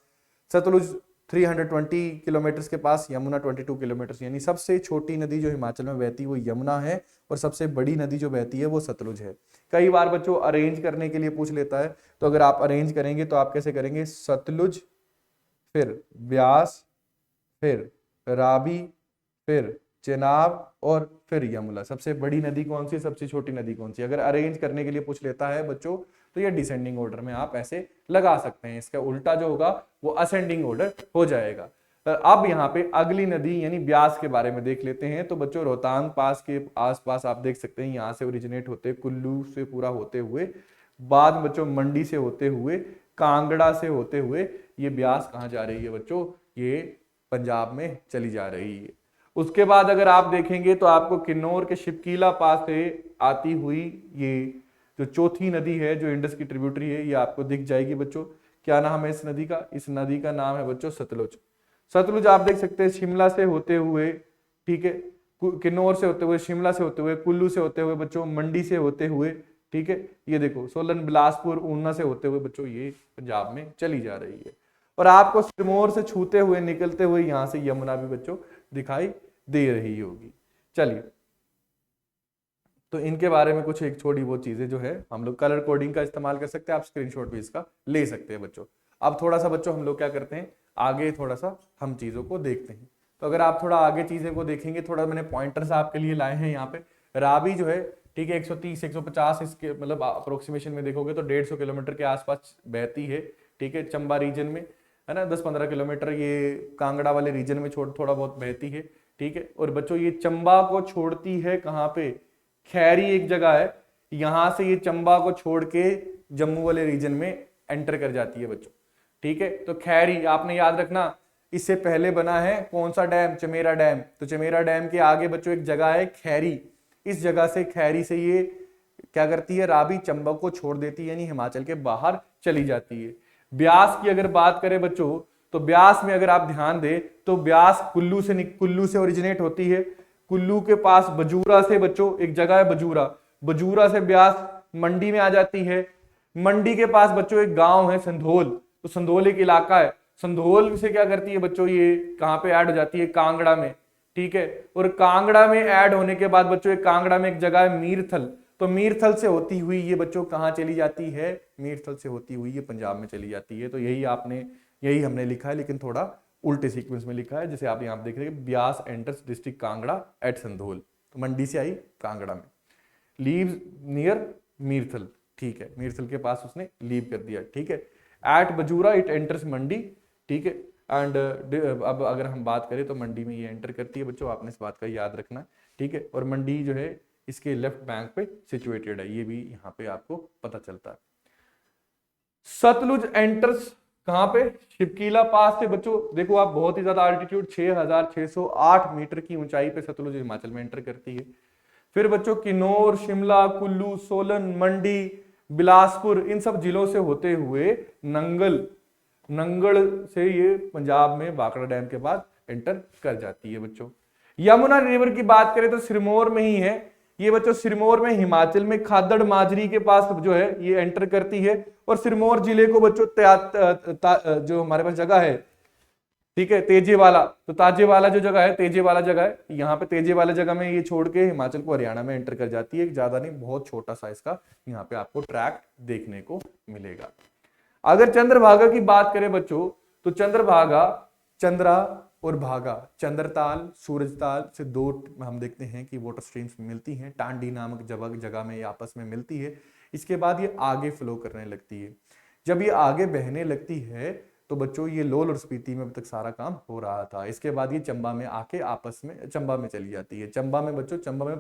सतलुज 320 किलोमीटर के पास, यमुना 22 किलोमीटर। यानी सबसे छोटी नदी जो हिमाचल में बहती है वो यमुना है और सबसे बड़ी नदी जो बहती है वो सतलुज है। कई बार बच्चों अरेंज करने के लिए पूछ लेता है, तो अगर आप अरेंज करेंगे तो आप कैसे करेंगे, सतलुज, फिर ब्यास, फिर रावी, फिर चेनाब और फिर यमुना। सबसे बड़ी नदी कौन सी, सबसे छोटी नदी कौन सी। अगर अरेंज करने के लिए पूछ लेता है बच्चों तो ये डिसेंडिंग ऑर्डर में आप ऐसे लगा सकते हैं। इसका उल्टा जो होगा वो असेंडिंग ऑर्डर हो जाएगा। अब यहाँ पे अगली नदी यानी ब्यास के बारे में देख लेते हैं। तो बच्चों रोहतांग पास के आसपास आप देख सकते हैं, यहाँ से ओरिजिनेट होते कुल्लू से पूरा होते हुए, बाद बच्चों मंडी से होते हुए, कांगड़ा से होते हुए ये ब्यास कहाँ जा रही है बच्चों, ये पंजाब में चली जा रही है। उसके बाद अगर आप देखेंगे तो आपको किन्नौर के शिपकीला पास से आती हुई ये जो चौथी नदी है जो इंडस की ट्रिब्यूटरी है ये आपको दिख जाएगी बच्चों। क्या नाम है इस नदी का, इस नदी का नाम है बच्चों सतलुज। सतलुज आप देख सकते हैं शिमला से होते हुए, ठीक है, किन्नौर से होते हुए, शिमला से होते हुए, कुल्लू से होते हुए बच्चों, मंडी से होते हुए, ठीक है, ये देखो सोलन, बिलासपुर, ऊना से होते हुए बच्चों ये पंजाब में चली जा रही है। और आपको सिरमौर से छूते हुए निकलते हुए यहां से यमुना भी बच्चों दिखाई दे रही होगी। चलिए, तो इनके बारे में कुछ एक छोटी बहुत चीजें जो है हम लोग कलर कोडिंग का इस्तेमाल कर सकते हैं, आप स्क्रीनशॉट भी इसका ले सकते हैं बच्चों। अब थोड़ा सा बच्चों हम लोग क्या करते हैं, आगे थोड़ा सा हम चीजों को देखते हैं। तो अगर आप थोड़ा आगे चीजें को देखेंगे, थोड़ा मैंने पॉइंटर्स आपके लिए लाए हैं यहाँ पे। रावी जो है, ठीक है, 130 150 इसके मतलब अप्रोक्सीमेशन में देखोगे तो 150 किलोमीटर के आसपास बहती है, ठीक है, चंबा रीजन में, है ना। 10-15 किलोमीटर ये कांगड़ा वाले रीजन में थोड़ा बहुत बहती है, ठीक है। और बच्चों ये चंबा को छोड़ती है कहाँ पे, खैरी एक जगह है, यहां से ये चंबा को छोड़ के जम्मू वाले रीजन में एंटर कर जाती है बच्चों, ठीक है। तो खैरी आपने याद रखना, इससे पहले बना है कौन सा डैम, चमेरा डैम। तो चमेरा डैम के आगे बच्चों एक जगह है खैरी, इस जगह से खैरी से ये क्या करती है, रावी चंबा को छोड़ देती है, यानी हिमाचल के बाहर चली जाती है। ब्यास की अगर बात करें बच्चों, तो ब्यास में अगर आप ध्यान दें तो ब्यास कुल्लू से ओरिजिनेट होती है। कुल्लू के पास बजूरा से बच्चों एक जगह है बजूरा, बजूरा से ब्यास मंडी में आ जाती है। मंडी के पास बच्चों एक गांव है संधोल, तो संधोल एक इलाका है। संधोल से क्या करती है बच्चों, ये कहां पे ऐड हो जाती है, कांगड़ा में, ठीक है। और कांगड़ा में ऐड होने के बाद बच्चों एक कांगड़ा में एक जगह है मीरथल, तो मीरथल से होती हुई ये बच्चों कहां चली जाती है, मीरथल से होती हुई ये पंजाब में चली जाती है। तो यही हमने लिखा है, लेकिन थोड़ा उल्टे सीक्वेंस में लिखा है। जैसे आप यहां देख रहे हैं, Beas enters district Kangra at Sandhol, तो मंडी से आई कांगड़ा में, लीव्स नियर मीरथल, ठीक है, मीरथल के पास उसने लीव कर दिया, ठीक है। एट बजूरा इट एंटर्स मंडी, ठीक है। एंड अब अगर हम बात करें तो मंडी में ये एंटर करती है बच्चों, आपने इस बात का याद रखना, ठीक है। और मंडी जो है इसके लेफ्ट बैंक पे सिचुएटेड है, ये भी यहाँ पे आपको पता चलता है। सतलुज एंटर्स कहां पे, शिवकीला पास से बच्चों, देखो आप बहुत ही ज्यादा अल्टीट्यूड 6608 मीटर की ऊंचाई पे सतलुज हिमाचल में एंटर करती है। फिर बच्चों किन्नौर, शिमला, कुल्लू, सोलन, मंडी, बिलासपुर, इन सब जिलों से होते हुए नंगल से ये पंजाब में भाखड़ा डैम के बाद एंटर कर जाती है बच्चों। यमुना रिवर की बात करें तो सिरमौर में ही है ये बच्चों, सिरमौर में हिमाचल में खादड़ माजरी के पास जो है ये एंटर करती है। और सिरमौर जिले को बच्चों जो हमारे पास जगह है, ठीक है, तेजेवाला, तो ताजेवाला जो जगह है, तेजेवाला जगह है, यहाँ पे तेजेवाला जगह में ये छोड़ के हिमाचल को हरियाणा में एंटर कर जाती है। ज्यादा नहीं, बहुत छोटा सा इसका यहाँ पे आपको ट्रैक देखने को मिलेगा। अगर चंद्रभागा की बात करें बच्चों, तो चंद्रभागा, चंद्रा और भागा, चंद्रताल सूरजताल से दो हम देखते हैं कि वाटर स्ट्रीम्स मिलती हैं, टांडी नामक जगह में ये आपस में मिलती है। इसके बाद ये आगे फ्लो करने लगती है। जब ये आगे बहने लगती है तो बच्चों ये लोल और स्पीति में अब तक सारा काम हो रहा था। इसके बाद ये चंबा में आके आपस में चंबा में चली जाती है। चंबा में बच्चों, चंबा में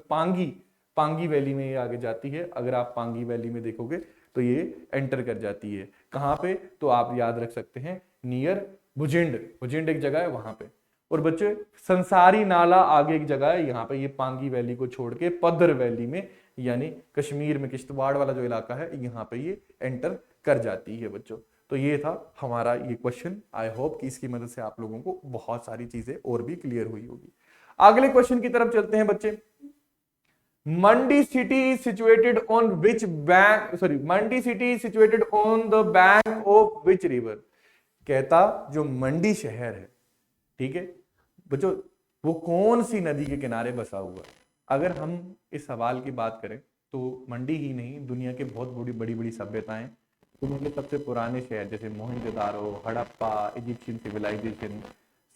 पांगी वैली में ये आगे जाती है। अगर आप पांगी वैली में देखोगे तो ये एंटर कर जाती है। कहां पे, तो आप याद रख सकते हैं नियर भुजिंड एक जगह है वहां पे। और बच्चे संसारी नाला आगे एक जगह है, यहाँ पे ये पांगी वैली को छोड़ के पद्र वैली में, यानी कश्मीर में किश्तवाड़ वाला जो इलाका है, यहाँ पे ये एंटर कर जाती है बच्चों। तो ये था हमारा ये क्वेश्चन। आई होप कि इसकी मदद से आप लोगों को बहुत सारी चीजें और भी क्लियर हुई होगी। अगले क्वेश्चन की तरफ चलते हैं बच्चे। Mandi city is situated on which bank, sorry, Mandi city is situated on the bank of which river. कहता जो मंडी शहर है, ठीक है बच्चों, वो कौन सी नदी के किनारे बसा हुआ है। अगर हम इस सवाल की बात करें तो मंडी ही नहीं, दुनिया के बहुत बड़ी बड़ी सभ्यताएं, दुनिया के सबसे पुराने शहर जैसे मोहनजोदारो, हड़प्पा, इजिप्शियन सिविलाइजेशन,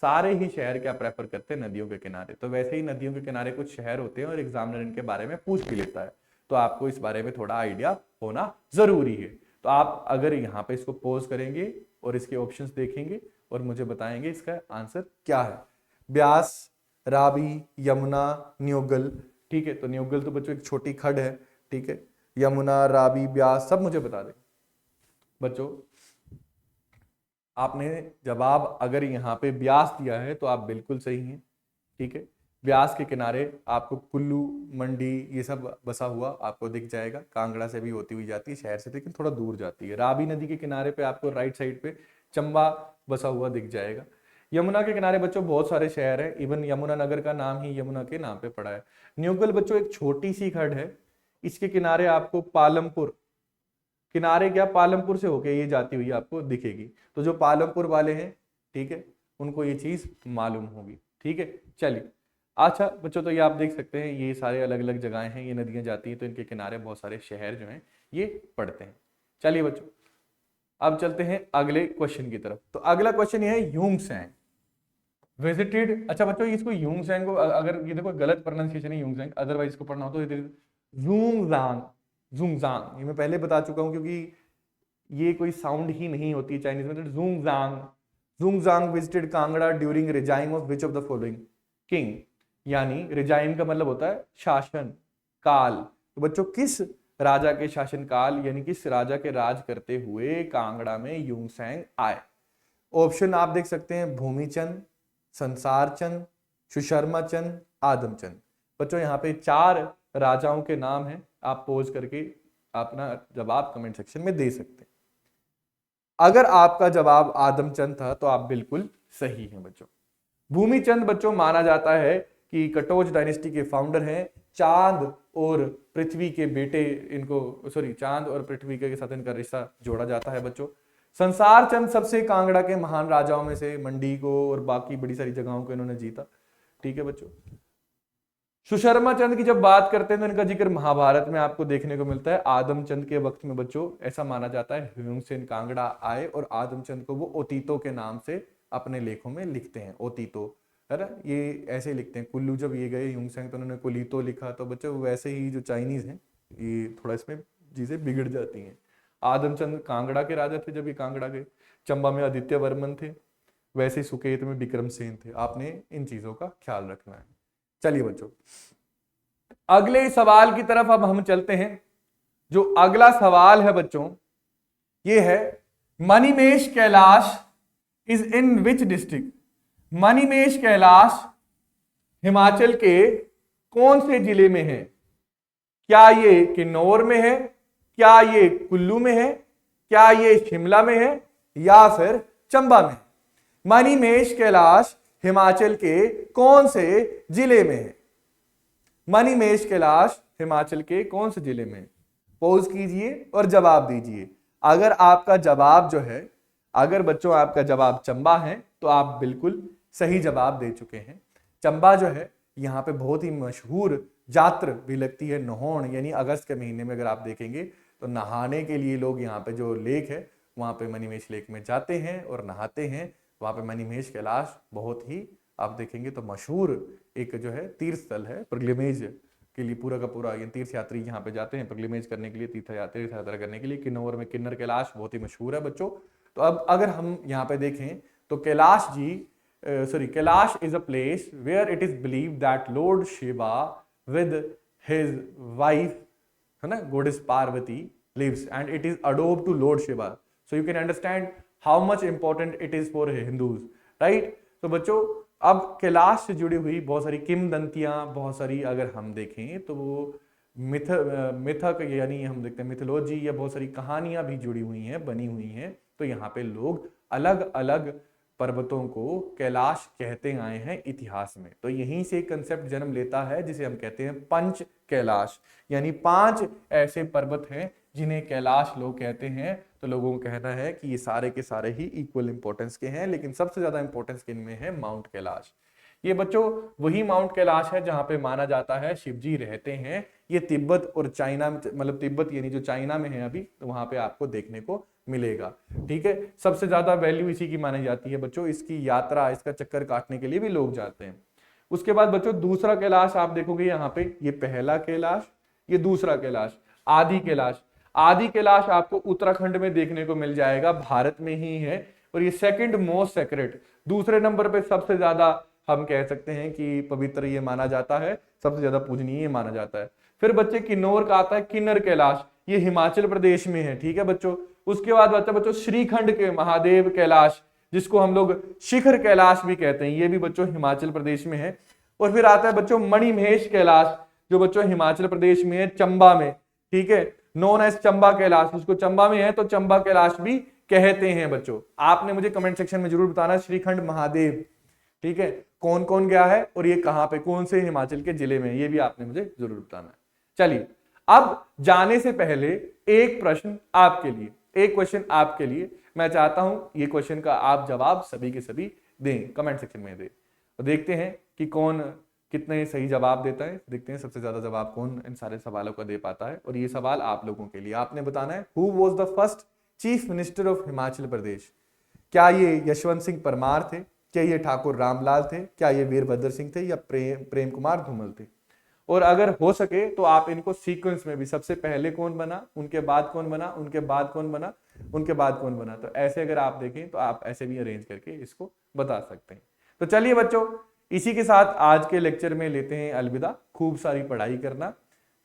सारे ही शहर क्या प्रेफर करते हैं, नदियों के किनारे। तो वैसे ही नदियों के किनारे कुछ शहर होते हैं और एग्जामिनर इनके बारे में पूछ भी लेता है, तो आपको इस बारे में थोड़ा आइडिया होना जरूरी है। तो आप अगर यहाँ पे इसको पॉज करेंगे और इसके ऑप्शंस देखेंगे और मुझे बताएंगे इसका आंसर क्या है। ब्यास, रावी, यमुना, न्योगल, ठीक है। तो न्योगल तो बच्चों एक छोटी खड है, ठीक है। यमुना, रावी, ब्यास सब मुझे बता दें बच्चों। आपने जवाब अगर यहाँ पे ब्यास दिया है तो आप बिल्कुल सही हैं, ठीक है। ब्यास के किनारे आपको कुल्लू, मंडी ये सब बसा हुआ आपको दिख जाएगा। कांगड़ा से भी होती हुई जाती है शहर से, लेकिन थोड़ा दूर जाती है। रावी नदी के किनारे पे आपको राइट साइड पे चंबा बसा हुआ दिख जाएगा। यमुना के किनारे बच्चों बहुत सारे शहर हैं, इवन यमुना नगर का नाम ही यमुना के नाम पे पड़ा है। न्यूगल बच्चों एक छोटी सी खड है, इसके किनारे आपको पालमपुर, किनारे क्या पालमपुर से होके ये जाती हुई आपको दिखेगी। तो जो पालमपुर वाले हैं, ठीक है, उनको ये चीज मालूम होगी, ठीक है। चलिए, अच्छा बच्चों, तो ये आप देख सकते हैं ये सारे अलग अलग जगहें हैं, ये नदियां जाती हैं, तो इनके किनारे बहुत सारे शहर जो हैं ये पड़ते हैं। चलिए बच्चों, अब चलते हैं अगले क्वेश्चन की तरफ। तो अगला क्वेश्चन ये है, यूंगसैंग विजिटेड। अच्छा बच्चों, इसको यूंगसैंग को, अगर ये देखो गलत प्रोनाउंसिएशन है यूंगसैंग, अदरवाइज इसको पढ़ना हो तो जूंगजांग, जूंगजांग, ये मैं पहले बता चुका हूं क्योंकि ये कोई साउंड ही नहीं होती है चाइनीज में। तो जूंगजांग, जूंगजांग visited Kangra during regime of which of the following king. यानी रिजाइम का मतलब होता है शासन काल। तो बच्चों किस राजा के शासन काल, यानी किस राजा के राज करते हुए कांगड़ा में यूंगसैंग आए। ऑप्शन आप देख सकते हैं, भूमिचंद, संसारचंद, सुशर्माचंद, आदमचंद। बच्चों यहाँ पे 4 राजाओं के नाम हैं, आप पोज करके अपना जवाब कमेंट सेक्शन में दे सकते हैं। अगर आपका जवाब आदमचंद था तो आप बिल्कुल सही हैं बच्चों। भूमिचंद बच्चों माना जाता है कि कटोच डायनेस्टी के फाउंडर हैं। चांद और पृथ्वी के बेटे, इनको चांद और पृथ्वी के साथ इनका रिश्ता जोड़ा जाता है बच्चों। संसार चंद सबसे कांगड़ा के महान राजाओं में से, मंडी को और बाकी बड़ी सारी जगहों को इन्होंने जीता। ठीक है बच्चों। सुशर्मा चंद की जब बात करते हैं तो इनका जिक्र महाभारत में आपको देखने को मिलता है। आदमचंद के वक्त में बच्चों ऐसा माना जाता है ह्यूमसेन कांगड़ा आए और आदमचंद को वो ओतीतो के नाम से अपने लेखों में लिखते हैं। ओतीतो है ना, ये ऐसे लिखते हैं। कुल्लू जब ये गए ह्यूमसेन तो उन्होंने कुलीतो लिखा। तो बच्चों वैसे ही जो चाइनीज हैं ये थोड़ा इसमें चीजें बिगड़ जाती हैं। आदमचंद कांगड़ा के राजा थे जब ये कांगड़ा गए। चंबा में आदित्य वर्मन थे, वैसे सुकेत में विक्रम सेन थे। आपने इन चीजों का ख्याल रखना है। चलिए बच्चों अगले सवाल की तरफ अब हम चलते हैं। जो अगला सवाल है बच्चों ये है, Manimahesh Kailash is in which district? Manimahesh Kailash Himachal के कौन से जिले में है? क्या ये किन्नौर में है, क्या ये कुल्लू में है, क्या ये शिमला में है, या फिर चंबा में? मणिमेश कैलाश हिमाचल के कौन से जिले में है? मणिमेश कैलाश हिमाचल के कौन से जिले में? पॉज कीजिए और जवाब दीजिए। अगर आपका जवाब जो है, अगर बच्चों आपका जवाब चंबा है तो आप बिल्कुल सही जवाब दे चुके हैं। चंबा जो है यहाँ पे बहुत ही मशहूर जात्र भी लगती है, नहोण, यानी अगस्त के महीने में अगर आप देखेंगे तो नहाने के लिए लोग यहाँ पे जो लेक है वहाँ पे मणिमेश लेक में जाते हैं और नहाते हैं। वहाँ पे मणिमेश कैलाश बहुत ही आप देखेंगे तो मशहूर एक जो है तीर्थ स्थल है। पिलग्रिमेज के लिए पूरा का पूरा ये तीर्थ यात्री यहाँ पे जाते हैं पिलग्रिमेज करने के लिए, तीर्थ यात्रा करने के लिए। किन्नौर में किन्नर कैलाश बहुत ही मशहूर है बच्चों। तो अब अगर हम यहाँ पे देखें तो Kailash ji Kailash is a place where it is believe that lord Shiva with his wife, है ना, goddess Parvati lives and it is adored to Lord Shiva. So you can understand how much important it is for Hindus, right? तो बच्चों अब कैलाश से जुड़ी हुई बहुत सारी किंवदंतियां, बहुत सारी अगर हम देखें तो वो मिथक यानी हम देखते हैं मिथोलॉजी या बहुत सारी कहानियां भी जुड़ी हुई हैं, बनी हुई हैं। तो यहाँ पे लोग अलग अलग पर्वतों को कैलाश कहते आए हैं इतिहास में। तो यहीं से एक कंसेप्ट जन्म लेता है जिसे हम कहते हैं पंच कैलाश, यानी 5 ऐसे पर्वत हैं जिन्हें कैलाश लोग कहते हैं। तो लोगों को कहना है कि ये सारे के सारे ही इक्वल इंपॉर्टेंस के हैं, लेकिन सबसे ज्यादा इंपॉर्टेंस किनमें है? माउंट कैलाश। ये बच्चों वही माउंट कैलाश है जहां पे माना जाता है शिव जी रहते हैं। ये तिब्बत और चाइना में, मतलब तिब्बत यानी जो चाइना में है अभी, तो वहां पे आपको देखने को मिलेगा। ठीक है, सबसे ज्यादा वैल्यू इसी की मानी जाती है बच्चों। इसकी यात्रा, इसका चक्कर काटने के लिए भी लोग जाते हैं। उसके बाद बच्चों दूसरा कैलाश आप देखोगे यहाँ पे, ये पहला कैलाश, ये दूसरा कैलाश, आदि कैलाश। आदि कैलाश आपको उत्तराखंड में देखने को मिल जाएगा, भारत में ही है, और ये सेकंड मोस्ट सेक्रेट, दूसरे नंबर पे सबसे ज्यादा हम कह सकते हैं कि पवित्र ये माना जाता है, सबसे ज्यादा पूजनीय माना जाता है। फिर बच्चे किन्नौर का आता है किन्नर कैलाश, ये हिमाचल प्रदेश में है। ठीक है बच्चों। उसके बाद बच्चों श्रीखंड के महादेव कैलाश, जिसको हम लोग शिखर कैलाश भी कहते हैं, ये भी बच्चों हिमाचल प्रदेश में है। और फिर आता है बच्चों मणिमहेश कैलाश, जो बच्चों हिमाचल प्रदेश में है, चंबा में। ठीक है, नोन एज चंबा कैलाश, उसको चंबा में है तो चंबा कैलाश भी कहते हैं बच्चों। आपने मुझे कमेंट सेक्शन में जरूर बताना श्रीखंड महादेव, ठीक है, कौन कौन गया है और ये कहां पे, कौन से हिमाचल के जिले में, ये भी आपने मुझे जरूर बताना है। चलिए अब जाने से पहले एक प्रश्न आपके लिए, एक क्वेश्चन आपके लिए, मैं चाहता हूं ये क्वेश्चन का आप जवाब सभी के सभी दें, कमेंट सेक्शन में दें। तो देखते हैं कि कौन कितने सही जवाब देता है, देखते हैं सबसे ज्यादा जवाब कौन इन सारे सवालों का दे पाता है। और ये सवाल आप लोगों के लिए, आपने बताना है who was the first chief minister of Himachal Pradesh? क्या ये यशवंत सिंह परमार थे, क्या ये ठाकुर रामलाल थे, क्या ये वीरभद्र सिंह थे, या प्रेम कुमार धूमल थे? और अगर हो सके तो आप इनको सीक्वेंस में भी, सबसे पहले कौन बना, उनके बाद कौन बना, उनके बाद कौन बना, उनके बाद कौन बना, तो ऐसे अगर आप देखें तो आप ऐसे भी अरेंज करके इसको बता सकते हैं। तो चलिए बच्चों इसी के साथ आज के लेक्चर में लेते हैं अलविदा। खूब सारी पढ़ाई करना,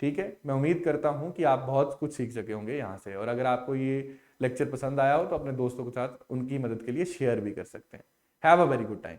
ठीक है। मैं उम्मीद करता हूं कि आप बहुत कुछ सीख सके होंगे यहाँ से, और अगर आपको ये लेक्चर पसंद आया हो तो अपने दोस्तों के साथ उनकी मदद के लिए शेयर भी कर सकते हैं। Have a very good time.